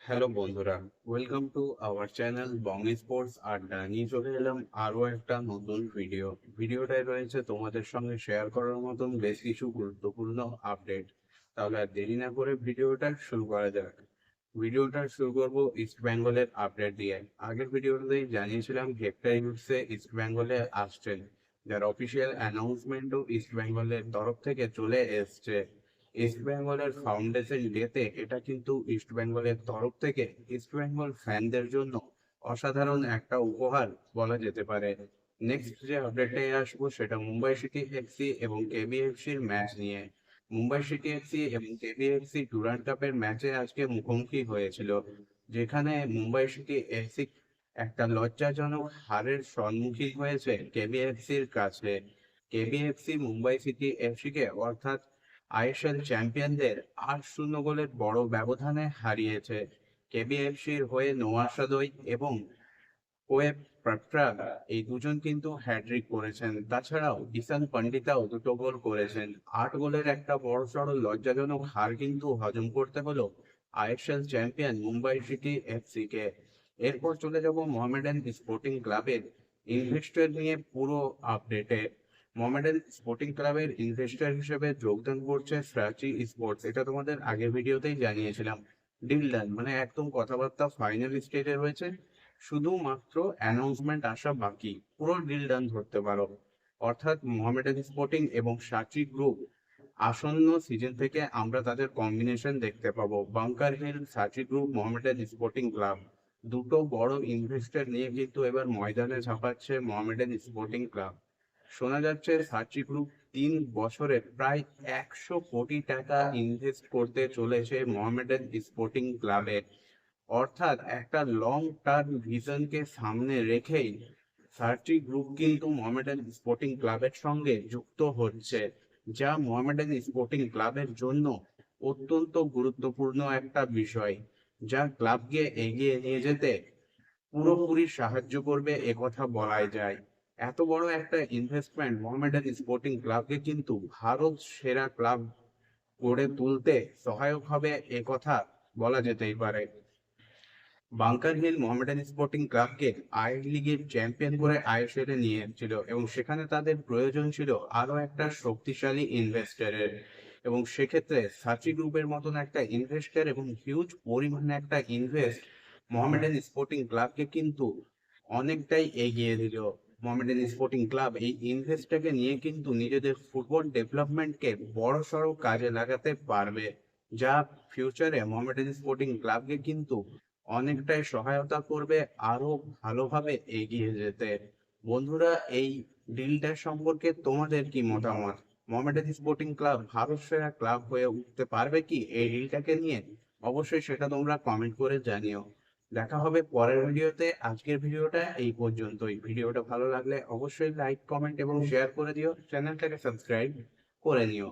Hello বন্ধুরা, welcome to our channel Bong sports আড্ডা। নিয়ে চলে এলাম আরো একটা নতুন ভিডিওটায় রয়েছে তোমাদের সঙ্গে শেয়ার করার মতন বেশ কিছু গুরুত্বপূর্ণ আপডেট। তাহলে আর দেরি না করে ভিডিওটা শুরু করা যাক। ভিডিওটা শুরু করব ইস্ট বেঙ্গলের আপডেট দিয়ে। আগের ভিডিওতেই জানিয়েছিলাম হেক্টর ইউসে ইস্ট বেঙ্গলে আসছেন, যার অফিসিয়াল অ্যানাউন্সমেন্টও ইস্ট বেঙ্গলের তরফ থেকে চলে এসছে। ইস্ট বেঙ্গলের ফাউন্ডেশন ডেতে এটা কিন্তু ইস্ট বেঙ্গলের তরফ থেকে ইস্ট বেঙ্গল ফ্যানদের জন্য অসাধারণ একটা উপহার বলা যেতে পারে। নেক্সট যে আপডেটে আসবো সেটা মুম্বাই সিটি এফসি এবং কেবিএফসির ম্যাচ নিয়ে। মুম্বাই সিটি এফসি এবং কেবিএফসি ডুরান্ড কাপের ম্যাচে আজকে মুখোমুখি হয়েছিল, যেখানে মুম্বাই সিটি এফসি একটা লজ্জাজনক হারের সম্মুখীন হয়েছে কেবিএফসির কাছে। কেবিএফসি মুম্বাই সিটি এফসিকে অর্থাৎ আইএসএল চ্যাম্পিয়নদের ৮-০ গোলের বড় ব্যবধানে হারিয়েছে। কেবিএফসির হয়ে নোয়া সাদোই এবং কোয়েব পাট্রা এই দুজন কিন্তু হ্যাট্রিক করেছেন। তাছাড়াও ঈশান পন্ডিতাও দুটো গোল করেছেন। ৮ গোলের একটা বড়সড় লজ্জাজনক হার কিন্তু হজম করতে হলো ISL champion Mumbai City FC কে। এরপর চলে যাব মোহামেডান স্পোর্টিং ক্লাবের ইনভেস্টর নিয়ে পুরো আপডেটে। মোহামেডান স্পোর্টিং ক্লাবের ইনভেস্টর হিসেবে যোগদান করছে ফ্রাচি স্পোর্টস। এটা তোমাদের আগের ভিডিওতেই জানিয়েছিলাম। ডিল ডান, মানে একদম কথাবার্তা ফাইনাল স্টেজে রয়েছে, শুধুমাত্র অ্যানাউন্সমেন্ট আসা বাকি। পুরো ডিল ডান ধরতে পারো। অর্থাৎ মোহামেডান স্পোর্টিং এবং সাচি গ্রুপ আসন্ন সিজন থেকে আমরা তাদের কম্বিনেশন দেখতে পাবো। বাংকার হিল, সাচি গ্রুপ, মোহামেডান স্পোর্টিং ক্লাব, দুটো বড় ইনভেস্টর নিয়ে কিন্তু এবার ময়দানে ঝাঁপাচ্ছে মোহামেডান স্পোর্টিং ক্লাব। শোনা যাচ্ছে সাচি গ্রুপ ৩ বছরে প্রায় ১০০ কোটি টাকা ইনভেস্ট করতে চলেছে মোহামেডান স্পোর্টিং ক্লাবে। অর্থাৎ একটা লং টার্ম ভিশনকে সামনে রেখেই সার্চি গ্রুপ কিন্তু মোহামেডান স্পোর্টিং ক্লাবের সঙ্গে যুক্ত হচ্ছে, যা মোহামেডান স্পোর্টিং ক্লাবের জন্য অত্যন্ত গুরুত্বপূর্ণ একটা বিষয়, যা ক্লাবকে এগিয়ে নিয়ে যেতে পুরোপুরি সাহায্য করবে একথা বলাই যায়। এত বড় একটা ইনভেস্টমেন্ট মোহামেডান স্পোর্টিং ক্লাবকে কিন্তু ভারত সেরা ক্লাব গড়ে তুলতে সহায়ক হবে একথা বলা যেতেই পারে। বাংকার হিল মোহামেডান স্পোর্টিং ক্লাবকে আই লিগের চ্যাম্পিয়ন করে আইএসএল এ নিয়ে এসেছিল এবং সেখানে তাদের প্রয়োজন ছিল আরো একটা শক্তিশালী ইনভেস্টরের। এবং সেক্ষেত্রে সাচি গ্রুপের মতন একটা ইনভেস্টর এবং হিউজ পরিমাণে একটা ইনভেস্ট মোহামেডান স্পোর্টিং ক্লাবকে কিন্তু অনেকটাই এগিয়ে দিল। মোহামেডান স্পোর্টিং ক্লাব এই ইনভেস্টটাকে নিয়ে কিন্তু নিজেদের ফুটবল ডেভেলপমেন্টকে বড় সড়ো কাজে লাগাতে পারবে, যা ফিউচারে মোহামেডান স্পোর্টিং ক্লাবকে কিন্তু অনেকটাই সহায়তা করবে আরো ভালোভাবে এগিয়ে যেতে। বন্ধুরা, এই ডিলটা সম্পর্কে তোমাদের কি মতামত? মোহামেডান স্পোর্টিং ক্লাব ভারত সেরা ক্লাব হয়ে উঠতে পারবে কি এই ডিলটাকে নিয়ে? অবশ্যই সেটা তোমরা কমেন্ট করে জানিও। দেখা হবে পরের ভিডিওতে। আজকের ভিডিওটা এই পর্যন্তই। ভিডিওটা ভালো লাগলে অবশ্যই লাইক, কমেন্ট এবং শেয়ার করে দিও। চ্যানেলটাকে সাবস্ক্রাইব করে নিও।